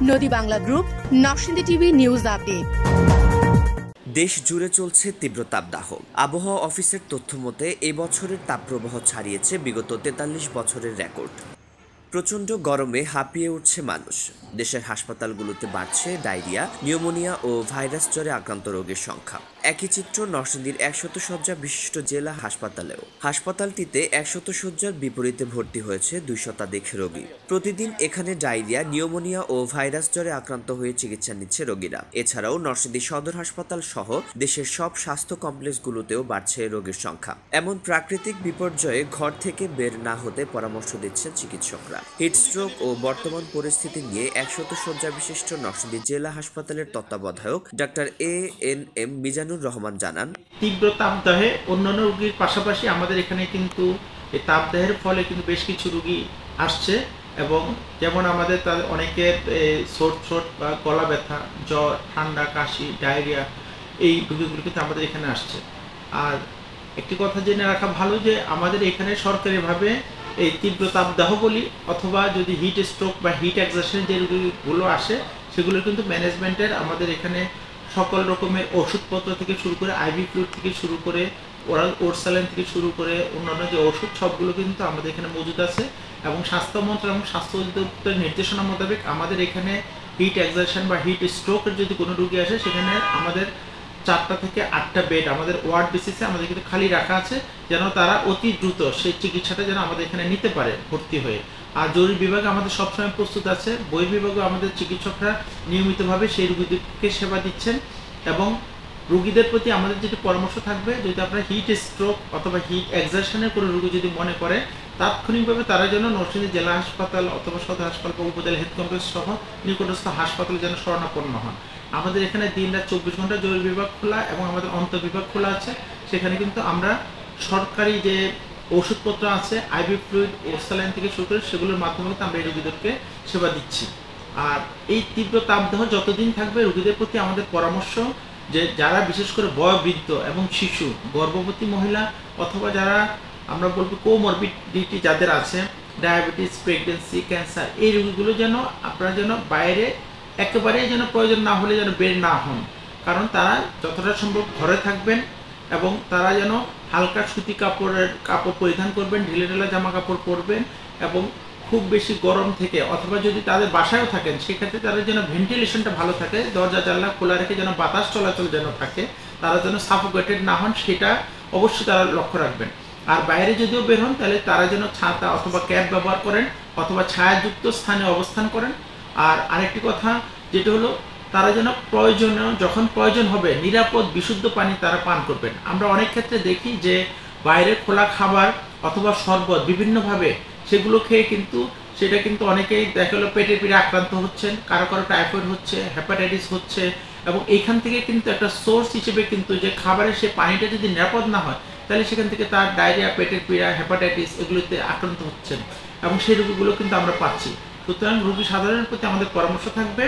নদী Bangla group, Narsingdi TV news update. দেশ জুড়ে চলছে তীব্র তাপদাহ। আবহাওয়া অফিসের তথ্য মতে এই বছরের তাপপ্রবাহ ছাড়িয়েছে বিগত ৪৩ বছরের রেকর্ড। প্রচণ্ড গরমে হাঁপিয়ে উঠছে মানুষ। দেশের হাসপাতালগুলোতে বাড়ছে ডায়রিয়া, নিউমোনিয়া ও ভাইরাস জ্বরে আক্রান্ত রোগীর সংখ্যা। একই চিত্র নরসিংদীর ১০০ শয্যা বিশিষ্ট জেলা হাসপাতালেও। হাসপাতালটিতে ১০০ শয্যার বিপরীতে ভর্তি হয়েছে ২০০ শতাধিক রোগী। প্রতিদিন এখানে ডায়রিয়া, নিউমোনিয়া ও ভাইরাস জ্বরে আক্রান্ত হয়ে চিকিৎসা নিচ্ছে রোগীরা। এছাড়াও নরসিংদী সদর হাসপাতাল সহ দেশের সব স্বাস্থ্য কমপ্লেক্সগুলোতেও বাড়ছে রোগীর সংখ্যা। এমন প্রাকৃতিক বিপর্যয়ে ঘর থেকে বের না হতে পরামর্শ দিচ্ছেন চিকিৎসকরা। হিটস্ট্রোক ও বর্তমান পরিস্থিতি নিয়ে ১০০ শয্যা বিশিষ্ট নরসিংদী জেলা হাসপাতালের তত্ত্বাবধায়ক ডাক্তার ANM মিজানুর রহমান জানান, তীব্র তাপদাহে অন্যান্য রোগীর পাশাপাশি আমাদের এখানে কিন্তু এই তাপদাহের ফলে কিন্তু বেশ কিছু রোগী আসছে এবং যেমন আমাদের তাদের অনেকের থ্রোট বা গলা ব্যথা, জ্বর, ঠান্ডা, কাশি, ডায়রিয়া এই রোগীগুলো কিন্তু আমাদের এখানে আসছে। আর একটি কথা জেনে রাখা ভালো যে আমাদের এখানে সরকারিভাবে এই তীব্র তাপদাহ বলি অথবা যদি হিট স্ট্রোক বা হিট এক্সারশন যে রোগীগুলো আসে সেগুলো কিন্তু ম্যানেজমেন্টের আমাদের এখানে সকল রকমের ওষুধপত্র থেকে শুরু করে আইভি ফ্লুইড থেকে শুরু করে ওরাল ওরসালাইন থেকে শুরু করে অন্যান্য যে ওষুধ সবগুলো কিন্তু আমাদের এখানে মজুদ আছে এবং স্বাস্থ্য মন্ত্রণালয় এবং স্বাস্থ্য অধিদপ্তরের নির্দেশনা মোতাবেক আমাদের এখানে হিট এক্সারশন বা হিট স্ট্রোকের যদি কোনো রোগী আসে সেখানে আমাদের 4টা থেকে 8টা বেড আমাদের ওয়ার্ড বেসিসে আমাদের কিন্তু খালি রাখা আছে, যেন তারা অতি দ্রুত সেই চিকিৎসাটা যেন আমাদের এখানে নিতে পারে ভর্তি হয়ে। আর জরুরি বিভাগে আমাদের সবসময় প্রস্তুত আছে। বহির্বিভাগে আমাদের চিকিৎসকরা নিয়মিতভাবে সেই রোগীদেরকে সেবা দিচ্ছেন এবং রোগীদের প্রতি আমাদের যেটি পরামর্শ থাকবে, যদি আপনারা হিট স্ট্রোক অথবা হিট এক্সারশনের কোনো রোগী যদি মনে করে তাৎক্ষণিকভাবে তারা যেন নরসিংদী জেলা হাসপাতাল অথবা সদর হাসপাতাল বা উপজেলা হেলথ কমপ্লেক্স সহ নিকটস্থ হাসপাতালে যেন শরণাপন্ন হন। আমাদের এখানে দিনরাত 24 ঘন্টা জরুরি বিভাগ খোলা এবং আমাদের অন্তর্বিভাগ খোলা আছে। সেখানে কিন্তু আমরা সরকারি যে ওষুধপত্র আছে আইভি ফ্লুইড, ওরসালাইন থেকে শুরু করে সেগুলোর মাধ্যমে কিন্তু আমরা এই রোগীদেরকে সেবা দিচ্ছি। আর এই তীব্র তাপদাহ যতদিন থাকবে রোগীদের প্রতি আমাদের পরামর্শ যে যারা বিশেষ করে বয়োবৃদ্ধ এবং শিশু, গর্ভবতী মহিলা অথবা যারা আমরা বলবো কোমরবিডিটি যাদের আছে, ডায়াবেটিস, প্রেগনেন্সি, ক্যান্সার, এই রোগীগুলো যেন আপনারা যেন বাইরে একেবারেই যেন প্রয়োজন না হলে যেন বের না হন, কারণ তারা যতটা সম্ভব ঘরে থাকবেন এবং তারা যেন হালকা সুতি কাপড় পরিধান করবেন, ঢিলে ঢালা জামা কাপড় পরবেন এবং খুব বেশি গরম থেকে অথবা যদি তাদের বাসায়ও থাকেন সেক্ষেত্রে তাদের যেন ভেন্টিলেশনটা ভালো থাকে, দরজা জানলা খোলা রেখে যেন বাতাস চলাচল যেন থাকে, তারা যেন সাফোকেটেড না হন সেটা অবশ্যই তারা লক্ষ্য রাখবেন। আর বাইরে যদিও বের হন তাহলে তারা যেন ছাতা অথবা ক্যাপ ব্যবহার করেন অথবা ছায়াযুক্ত স্থানে অবস্থান করেন। আর আরেকটি কথা যেটা হলো তারা যেন যখন প্রয়োজন হবে নিরাপদ বিশুদ্ধ পানি তারা পান করবেন। আমরা অনেক ক্ষেত্রে দেখি যে বাইরে খোলা খাবার অথবা শরবত বিভিন্নভাবে সেগুলো খেয়ে কিন্তু সেটা কিন্তু অনেকেই দেখা গেলো পেটের পীড়া আক্রান্ত হচ্ছেন, কারো কারো টাইফয়েড হচ্ছে, হেপাটাইটিস হচ্ছে এবং এইখান থেকে কিন্তু একটা সোর্স হিসেবে কিন্তু যে খাবারের সে পানিটা যদি নিরাপদ না হয় তাহলে সেখান থেকে তার ডায়রিয়া, পেটের পীড়া, হেপাটাইটিস এগুলোতে আক্রান্ত হচ্ছেন এবং সেই রোগীগুলো কিন্তু আমরা পাচ্ছি। সুতরাং রোগী সাধারণের প্রতি আমাদের পরামর্শ থাকবে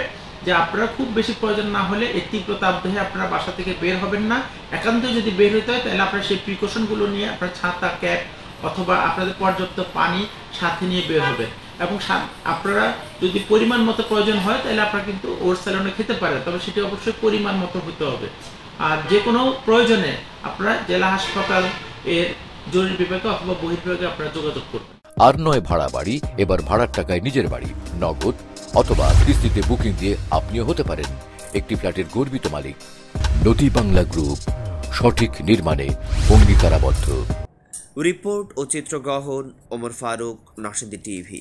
যে আপনারা খুব বেশি প্রয়োজন না হলে এই তীব্র তাপদাহে আপনারা বাসা থেকে বের হবেন না। একান্ত যদি বের হতে হয় তাহলে আপনারা সেই প্রিকশনগুলো নিয়ে আপনার ছাতা, ক্যাপ অথবা আপনাদের পর্যাপ্ত পানি সাথে নিয়ে বের হবেন এবং আপনারা যদি পরিমাণ মতো প্রয়োজন হয় তাহলে আপনারা কিন্তু ওরসালাইন খেতে পারেন, তবে সেটি অবশ্যই পরিমাণ মতো হতে হবে। আর যে কোনো প্রয়োজনে আপনারা জেলা হাসপাতাল এর জরুরি বিভাগে অথবা বহির্বিভাগে আপনারা যোগাযোগ করবেন। আর নয় ভাড়া বাড়ি, এবার ভাড়ার টাকায় নিজের বাড়ি, নগদ অথবা কিস্তিতে বুকিং দিয়ে আপনিও হতে পারেন একটি ফ্ল্যাটের গর্বিত মালিক। নদী বাংলা গ্রুপ, সঠিক নির্মাণে অঙ্গীকারাবদ্ধ। রিপোর্ট ও চিত্রগ্রহণ ওমর ফারুক, নরসিংদী টিভি।